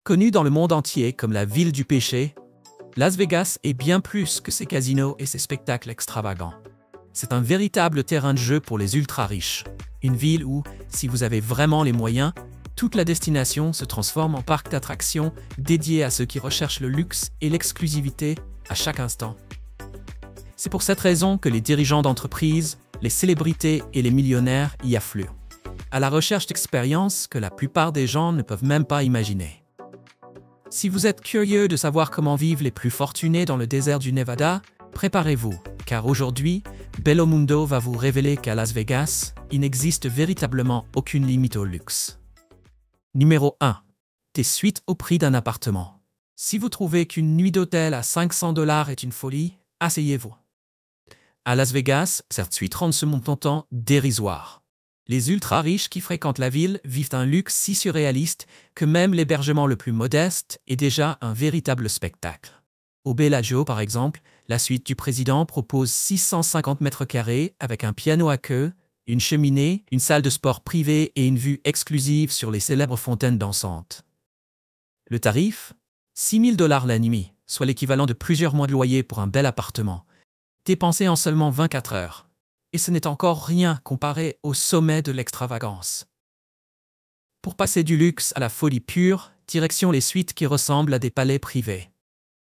Connu dans le monde entier comme la ville du péché, Las Vegas est bien plus que ses casinos et ses spectacles extravagants. C'est un véritable terrain de jeu pour les ultra-riches. Une ville où, si vous avez vraiment les moyens, toute la destination se transforme en parc d'attractions dédié à ceux qui recherchent le luxe et l'exclusivité à chaque instant. C'est pour cette raison que les dirigeants d'entreprises, les célébrités et les millionnaires y affluent, à la recherche d'expériences que la plupart des gens ne peuvent même pas imaginer. Si vous êtes curieux de savoir comment vivent les plus fortunés dans le désert du Nevada, préparez-vous, car aujourd'hui, Bello Mundo va vous révéler qu'à Las Vegas, il n'existe véritablement aucune limite au luxe. Numéro 1. Des suites au prix d'un appartement. Si vous trouvez qu'une nuit d'hôtel à 500 $ est une folie, asseyez-vous. À Las Vegas, cette suite rend ce montant dérisoire. Les ultra-riches qui fréquentent la ville vivent un luxe si surréaliste que même l'hébergement le plus modeste est déjà un véritable spectacle. Au Bellagio, par exemple, la suite du président propose 650 mètres carrés avec un piano à queue, une cheminée, une salle de sport privée et une vue exclusive sur les célèbres fontaines dansantes. Le tarif ? 6 000 $ la nuit, soit l'équivalent de plusieurs mois de loyer pour un bel appartement, dépensé en seulement 24 heures. Et ce n'est encore rien comparé au sommet de l'extravagance. Pour passer du luxe à la folie pure, direction les suites qui ressemblent à des palais privés.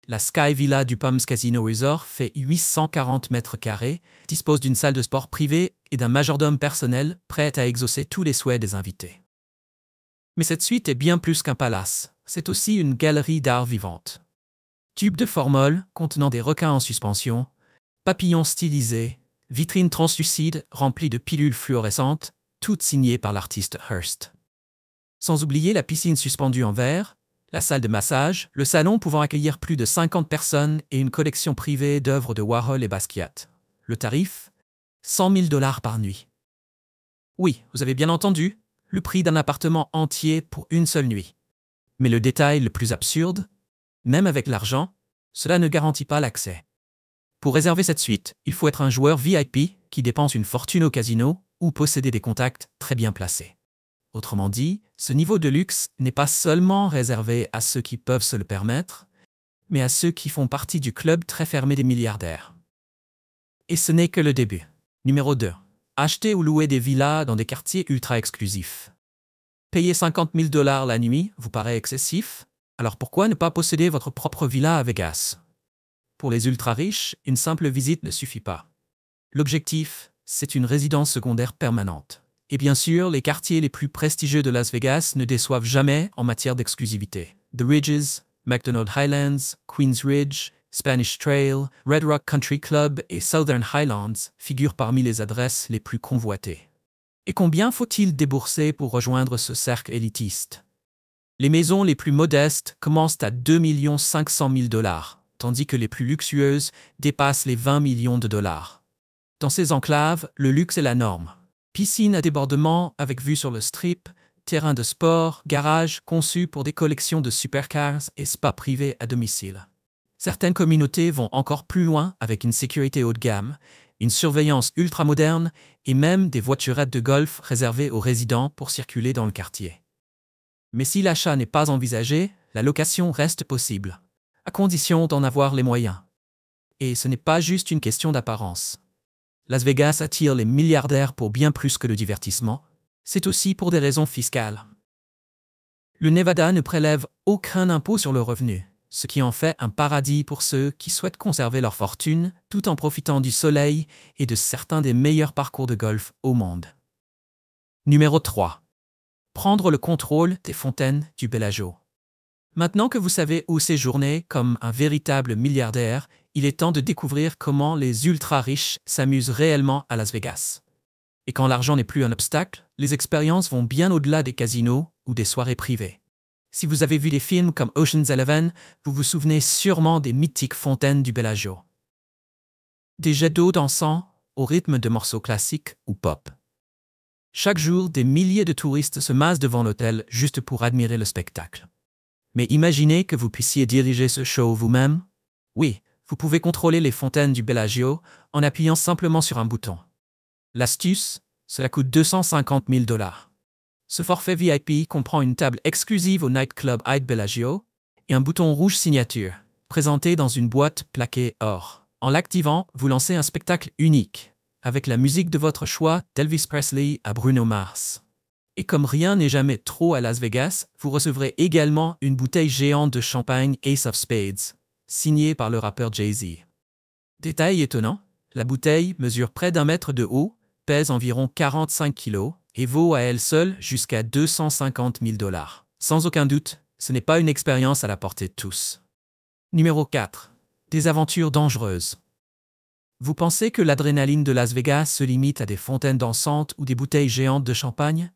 La Sky Villa du Palms Casino Resort fait 840 mètres carrés, dispose d'une salle de sport privée et d'un majordome personnel prêt à exaucer tous les souhaits des invités. Mais cette suite est bien plus qu'un palace, c'est aussi une galerie d'art vivante. Tubes de formol contenant des requins en suspension, papillons stylisés, vitrines translucides remplies de pilules fluorescentes, toutes signées par l'artiste Hearst. Sans oublier la piscine suspendue en verre, la salle de massage, le salon pouvant accueillir plus de 50 personnes et une collection privée d'œuvres de Warhol et Basquiat. Le tarif ? 100 000 $ par nuit. Oui, vous avez bien entendu, le prix d'un appartement entier pour une seule nuit. Mais le détail le plus absurde, même avec l'argent, cela ne garantit pas l'accès. Pour réserver cette suite, il faut être un joueur VIP qui dépense une fortune au casino ou posséder des contacts très bien placés. Autrement dit, ce niveau de luxe n'est pas seulement réservé à ceux qui peuvent se le permettre, mais à ceux qui font partie du club très fermé des milliardaires. Et ce n'est que le début. Numéro 2. Acheter ou louer des villas dans des quartiers ultra exclusifs. Payer 50 000 $ la nuit vous paraît excessif? Alors pourquoi ne pas posséder votre propre villa à Vegas? Pour les ultra-riches, une simple visite ne suffit pas. L'objectif, c'est une résidence secondaire permanente. Et bien sûr, les quartiers les plus prestigieux de Las Vegas ne déçoivent jamais en matière d'exclusivité. The Ridges, McDonald Highlands, Queens Ridge, Spanish Trail, Red Rock Country Club et Southern Highlands figurent parmi les adresses les plus convoitées. Et combien faut-il débourser pour rejoindre ce cercle élitiste? Les maisons les plus modestes commencent à 2 500 000 $. Tandis que les plus luxueuses dépassent les 20 millions de $. Dans ces enclaves, le luxe est la norme. Piscine à débordement avec vue sur le strip, terrain de sport, garage conçu pour des collections de supercars et spa privés à domicile. Certaines communautés vont encore plus loin avec une sécurité haut de gamme, une surveillance ultramoderne et même des voiturettes de golf réservées aux résidents pour circuler dans le quartier. Mais si l'achat n'est pas envisagé, la location reste possible, à condition d'en avoir les moyens. Et ce n'est pas juste une question d'apparence. Las Vegas attire les milliardaires pour bien plus que le divertissement, c'est aussi pour des raisons fiscales. Le Nevada ne prélève aucun impôt sur le revenu, ce qui en fait un paradis pour ceux qui souhaitent conserver leur fortune tout en profitant du soleil et de certains des meilleurs parcours de golf au monde. Numéro 3. Prendre le contrôle des fontaines du Bellagio. Maintenant que vous savez où séjourner comme un véritable milliardaire, il est temps de découvrir comment les ultra-riches s'amusent réellement à Las Vegas. Et quand l'argent n'est plus un obstacle, les expériences vont bien au-delà des casinos ou des soirées privées. Si vous avez vu des films comme Ocean's 11, vous vous souvenez sûrement des mythiques fontaines du Bellagio. Des jets d'eau dansant au rythme de morceaux classiques ou pop. Chaque jour, des milliers de touristes se massent devant l'hôtel juste pour admirer le spectacle. Mais imaginez que vous puissiez diriger ce show vous-même. Oui, vous pouvez contrôler les fontaines du Bellagio en appuyant simplement sur un bouton. L'astuce, cela coûte 250 000 $. Ce forfait VIP comprend une table exclusive au nightclub Hyde Bellagio et un bouton rouge signature, présenté dans une boîte plaquée or. En l'activant, vous lancez un spectacle unique, avec la musique de votre choix d'Elvis Presley à Bruno Mars. Et comme rien n'est jamais trop à Las Vegas, vous recevrez également une bouteille géante de champagne Ace of Spades, signée par le rappeur Jay-Z. Détail étonnant, la bouteille mesure près d'1 mètre de haut, pèse environ 45 kilos et vaut à elle seule jusqu'à 250 000 $. Sans aucun doute, ce n'est pas une expérience à la portée de tous. Numéro 4. Des aventures dangereuses. Vous pensez que l'adrénaline de Las Vegas se limite à des fontaines dansantes ou des bouteilles géantes de champagne?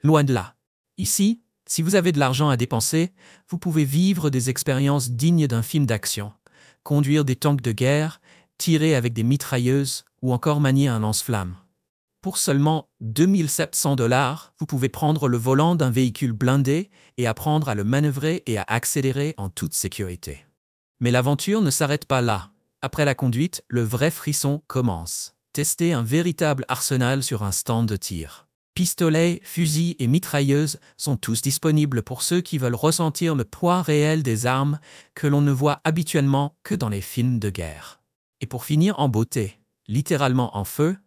Loin de là. Ici, si vous avez de l'argent à dépenser, vous pouvez vivre des expériences dignes d'un film d'action, conduire des tanks de guerre, tirer avec des mitrailleuses ou encore manier un lance-flammes. Pour seulement 2 700 $, vous pouvez prendre le volant d'un véhicule blindé et apprendre à le manœuvrer et à accélérer en toute sécurité. Mais l'aventure ne s'arrête pas là. Après la conduite, le vrai frisson commence. Testez un véritable arsenal sur un stand de tir. Pistolets, fusils et mitrailleuses sont tous disponibles pour ceux qui veulent ressentir le poids réel des armes que l'on ne voit habituellement que dans les films de guerre. Et pour finir en beauté, littéralement en feu,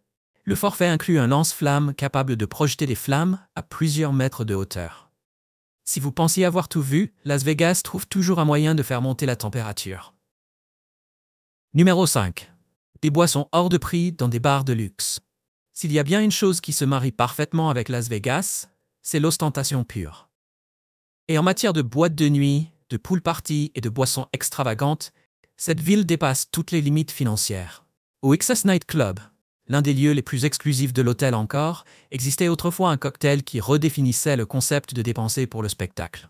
le forfait inclut un lance-flammes capable de projeter des flammes à plusieurs mètres de hauteur. Si vous pensiez avoir tout vu, Las Vegas trouve toujours un moyen de faire monter la température. Numéro 5. Des boissons hors de prix dans des bars de luxe. S'il y a bien une chose qui se marie parfaitement avec Las Vegas, c'est l'ostentation pure. Et en matière de boîtes de nuit, de pool party et de boissons extravagantes, cette ville dépasse toutes les limites financières. Au XS Night Club, l'un des lieux les plus exclusifs de l'hôtel encore, existait autrefois un cocktail qui redéfinissait le concept de dépenser pour le spectacle.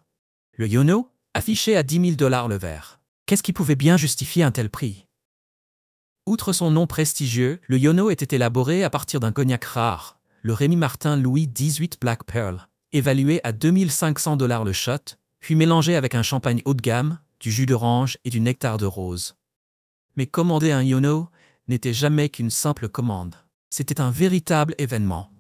Le Yono, affiché à 10 000 $ le verre. Qu'est-ce qui pouvait bien justifier un tel prix? Outre son nom prestigieux, le Yono était élaboré à partir d'un cognac rare, le Rémy Martin Louis XVIII Black Pearl, évalué à 2 500 $ le shot, puis mélangé avec un champagne haut de gamme, du jus d'orange et du nectar de rose. Mais commander un Yono n'était jamais qu'une simple commande. C'était un véritable événement.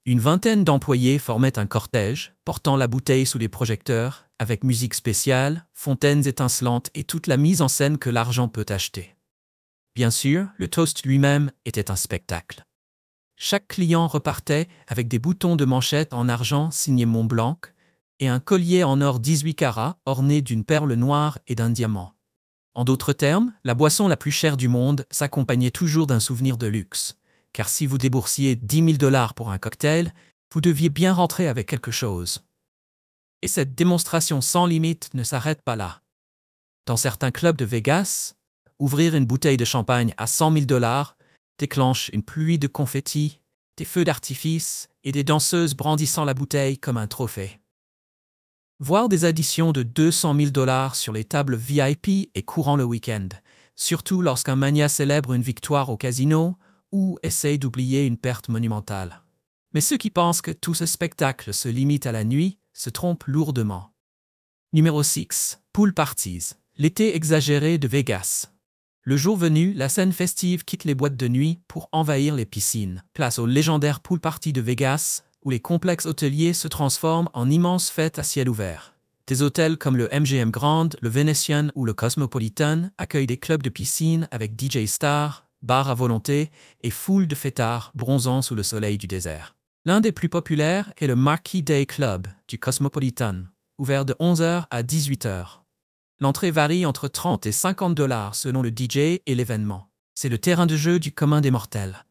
Une vingtaine d'employés formaient un cortège, portant la bouteille sous les projecteurs, avec musique spéciale, fontaines étincelantes et toute la mise en scène que l'argent peut acheter. Bien sûr, le toast lui-même était un spectacle. Chaque client repartait avec des boutons de manchette en argent signés Montblanc et un collier en or 18 carats orné d'une perle noire et d'un diamant. En d'autres termes, la boisson la plus chère du monde s'accompagnait toujours d'un souvenir de luxe, car si vous déboursiez 10 000 $ pour un cocktail, vous deviez bien rentrer avec quelque chose. Et cette démonstration sans limite ne s'arrête pas là. Dans certains clubs de Vegas, ouvrir une bouteille de champagne à 100 000 $ déclenche une pluie de confettis, des feux d'artifice et des danseuses brandissant la bouteille comme un trophée. Voir des additions de 200 000 $ sur les tables VIP est courant le week-end, surtout lorsqu'un mania célèbre une victoire au casino ou essaye d'oublier une perte monumentale. Mais ceux qui pensent que tout ce spectacle se limite à la nuit se trompent lourdement. Numéro 6. Pool Parties. L'été exagéré de Vegas. Le jour venu, la scène festive quitte les boîtes de nuit pour envahir les piscines. Place au légendaire Pool Party de Vegas, où les complexes hôteliers se transforment en immenses fêtes à ciel ouvert. Des hôtels comme le MGM Grand, le Venetian ou le Cosmopolitan accueillent des clubs de piscine avec DJ stars, bars à volonté et foule de fêtards bronzant sous le soleil du désert. L'un des plus populaires est le Marquis Day Club du Cosmopolitan, ouvert de 11h à 18h. L'entrée varie entre 30 et 50 $ selon le DJ et l'événement. C'est le terrain de jeu du commun des mortels.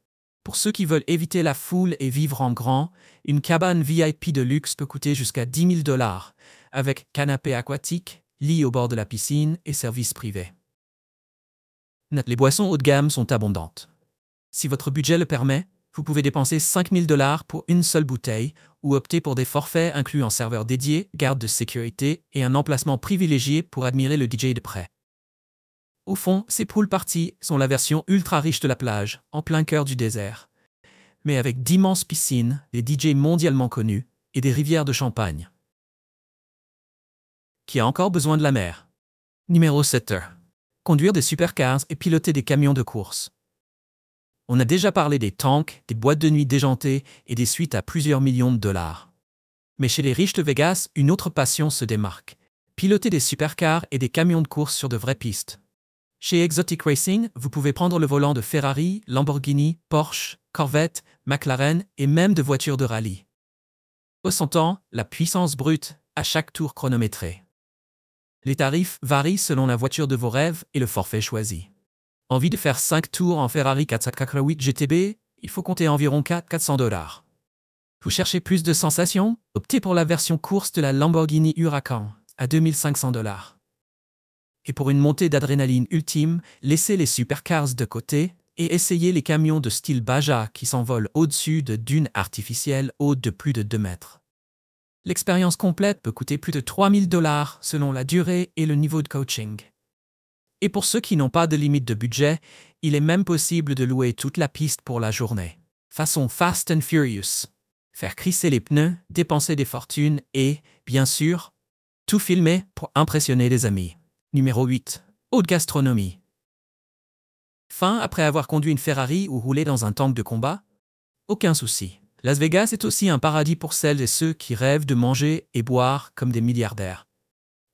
Pour ceux qui veulent éviter la foule et vivre en grand, une cabane VIP de luxe peut coûter jusqu'à 10 000 $, avec canapé aquatique, lit au bord de la piscine et service privé. Les boissons haut de gamme sont abondantes. Si votre budget le permet, vous pouvez dépenser 5 000 $ pour une seule bouteille ou opter pour des forfaits incluant serveur dédié, garde de sécurité et un emplacement privilégié pour admirer le DJ de près. Au fond, ces pool parties sont la version ultra riche de la plage, en plein cœur du désert, mais avec d'immenses piscines, des DJ mondialement connus et des rivières de champagne. Qui a encore besoin de la mer? Numéro 7. Conduire des supercars et piloter des camions de course. On a déjà parlé des tanks, des boîtes de nuit déjantées et des suites à plusieurs millions de $. Mais chez les riches de Vegas, une autre passion se démarque. Piloter des supercars et des camions de course sur de vraies pistes. Chez Exotic Racing, vous pouvez prendre le volant de Ferrari, Lamborghini, Porsche, Corvette, McLaren et même de voitures de rallye. Au sentant, la puissance brute à chaque tour chronométré. Les tarifs varient selon la voiture de vos rêves et le forfait choisi. Envie de faire 5 tours en Ferrari 488 GTB? Il faut compter environ 400 $. Vous cherchez plus de sensations? Optez pour la version course de la Lamborghini Huracan à 2500 $. Et pour une montée d'adrénaline ultime, laissez les supercars de côté et essayez les camions de style Baja qui s'envolent au-dessus de dunes artificielles hautes de plus de 2 mètres. L'expérience complète peut coûter plus de 3000 $ selon la durée et le niveau de coaching. Et pour ceux qui n'ont pas de limite de budget, il est même possible de louer toute la piste pour la journée. Façon Fast and Furious. Faire crisser les pneus, dépenser des fortunes et, bien sûr, tout filmer pour impressionner les amis. Numéro 8. Haute gastronomie. Faim après avoir conduit une Ferrari ou roulé dans un tank de combat? Aucun souci. Las Vegas est aussi un paradis pour celles et ceux qui rêvent de manger et boire comme des milliardaires.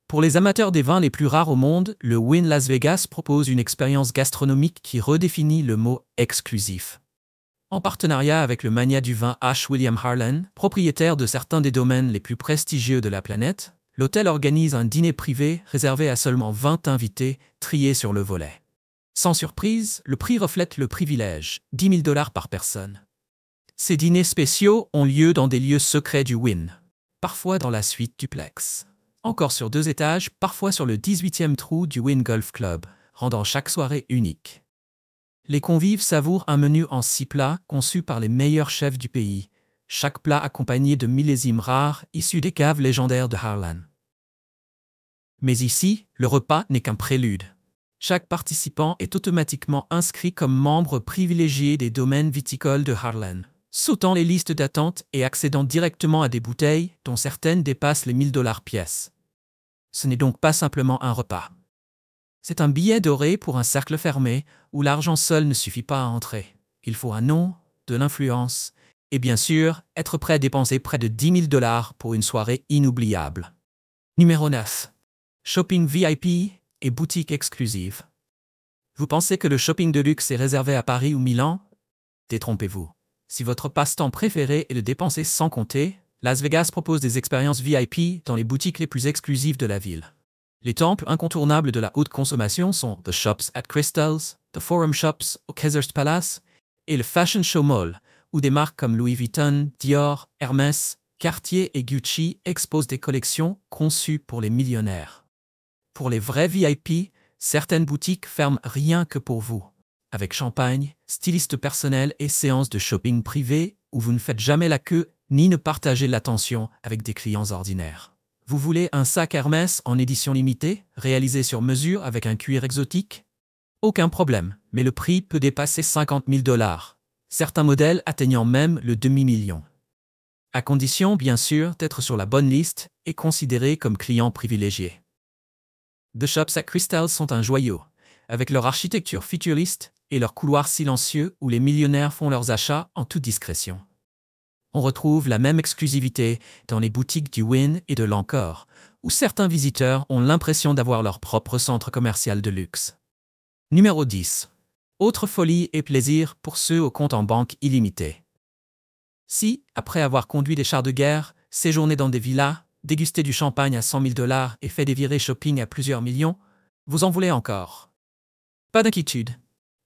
Pour les amateurs des vins les plus rares au monde, le Wynn Las Vegas propose une expérience gastronomique qui redéfinit le mot « exclusif ». En partenariat avec le magnat du vin H. William Harlan, propriétaire de certains des domaines les plus prestigieux de la planète, l'hôtel organise un dîner privé réservé à seulement 20 invités, triés sur le volet. Sans surprise, le prix reflète le privilège, 10 000 $ par personne. Ces dîners spéciaux ont lieu dans des lieux secrets du Wynn, parfois dans la suite duplex. Encore sur 2 étages, parfois sur le 18e trou du Wynn Golf Club, rendant chaque soirée unique. Les convives savourent un menu en 6 plats conçu par les meilleurs chefs du pays, chaque plat accompagné de millésimes rares issus des caves légendaires de Harlan. Mais ici, le repas n'est qu'un prélude. Chaque participant est automatiquement inscrit comme membre privilégié des domaines viticoles de Harlan, sautant les listes d'attente et accédant directement à des bouteilles dont certaines dépassent les 1000 $ pièce. Ce n'est donc pas simplement un repas. C'est un billet doré pour un cercle fermé où l'argent seul ne suffit pas à entrer. Il faut un nom, de l'influence et bien sûr être prêt à dépenser près de 10 000 $ pour une soirée inoubliable. Numéro 9. Shopping VIP et boutique exclusive. Vous pensez que le shopping de luxe est réservé à Paris ou Milan? Détrompez-vous. Si votre passe-temps préféré est de dépenser sans compter, Las Vegas propose des expériences VIP dans les boutiques les plus exclusives de la ville. Les temples incontournables de la haute consommation sont The Shops at Crystals, The Forum Shops au Caesars Palace et le Fashion Show Mall, où des marques comme Louis Vuitton, Dior, Hermès, Cartier et Gucci exposent des collections conçues pour les millionnaires. Pour les vrais VIP, certaines boutiques ferment rien que pour vous, avec champagne, styliste personnel et séances de shopping privé où vous ne faites jamais la queue ni ne partagez l'attention avec des clients ordinaires. Vous voulez un sac Hermès en édition limitée, réalisé sur mesure avec un cuir exotique? Aucun problème, mais le prix peut dépasser 50 000 $, certains modèles atteignant même le demi-million. À condition, bien sûr, d'être sur la bonne liste et considéré comme client privilégié. The Shops at Crystals sont un joyau, avec leur architecture futuriste et leurs couloirs silencieux où les millionnaires font leurs achats en toute discrétion. On retrouve la même exclusivité dans les boutiques du Wynn et de l'Encore, où certains visiteurs ont l'impression d'avoir leur propre centre commercial de luxe. Numéro 10. Autre folie et plaisir pour ceux au compte en banque illimité. Si, après avoir conduit des chars de guerre, séjourné dans des villas, dégusté du champagne à 100 000 $ et fait des virées shopping à plusieurs millions, vous en voulez encore. Pas d'inquiétude.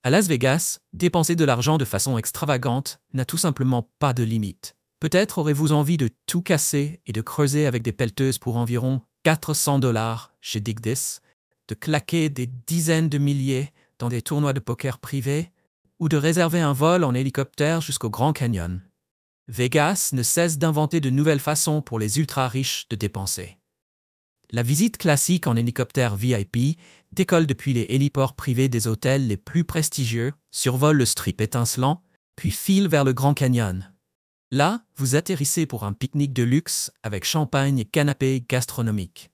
À Las Vegas, dépenser de l'argent de façon extravagante n'a tout simplement pas de limite. Peut-être aurez-vous envie de tout casser et de creuser avec des pelleteuses pour environ 400 $ chez Digdis, de claquer des dizaines de milliers dans des tournois de poker privés ou de réserver un vol en hélicoptère jusqu'au Grand Canyon. Vegas ne cesse d'inventer de nouvelles façons pour les ultra-riches de dépenser. La visite classique en hélicoptère VIP décolle depuis les héliports privés des hôtels les plus prestigieux, survole le strip étincelant, puis file vers le Grand Canyon. Là, vous atterrissez pour un pique-nique de luxe avec champagne et canapé gastronomique.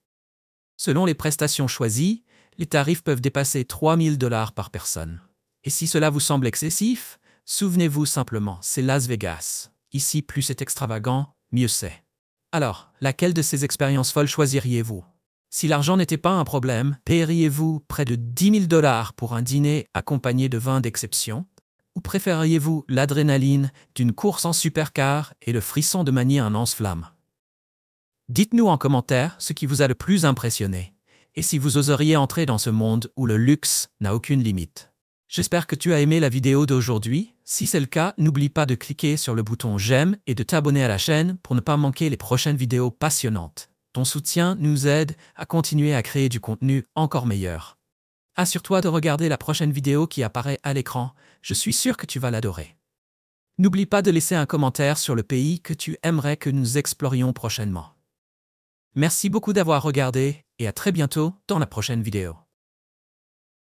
Selon les prestations choisies, les tarifs peuvent dépasser 3 000 $ par personne. Et si cela vous semble excessif, souvenez-vous simplement, c'est Las Vegas. Ici, plus c'est extravagant, mieux c'est. Alors, laquelle de ces expériences folles choisiriez-vous? Si l'argent n'était pas un problème, paieriez-vous près de 10 000 $ pour un dîner accompagné de vin d'exception? Ou préféreriez-vous l'adrénaline d'une course en supercar et le frisson de manier un lance-flamme? Dites-nous en commentaire ce qui vous a le plus impressionné, et si vous oseriez entrer dans ce monde où le luxe n'a aucune limite. J'espère que tu as aimé la vidéo d'aujourd'hui. Si c'est le cas, n'oublie pas de cliquer sur le bouton j'aime et de t'abonner à la chaîne pour ne pas manquer les prochaines vidéos passionnantes. Ton soutien nous aide à continuer à créer du contenu encore meilleur. Assure-toi de regarder la prochaine vidéo qui apparaît à l'écran, je suis sûr que tu vas l'adorer. N'oublie pas de laisser un commentaire sur le pays que tu aimerais que nous explorions prochainement. Merci beaucoup d'avoir regardé et à très bientôt dans la prochaine vidéo.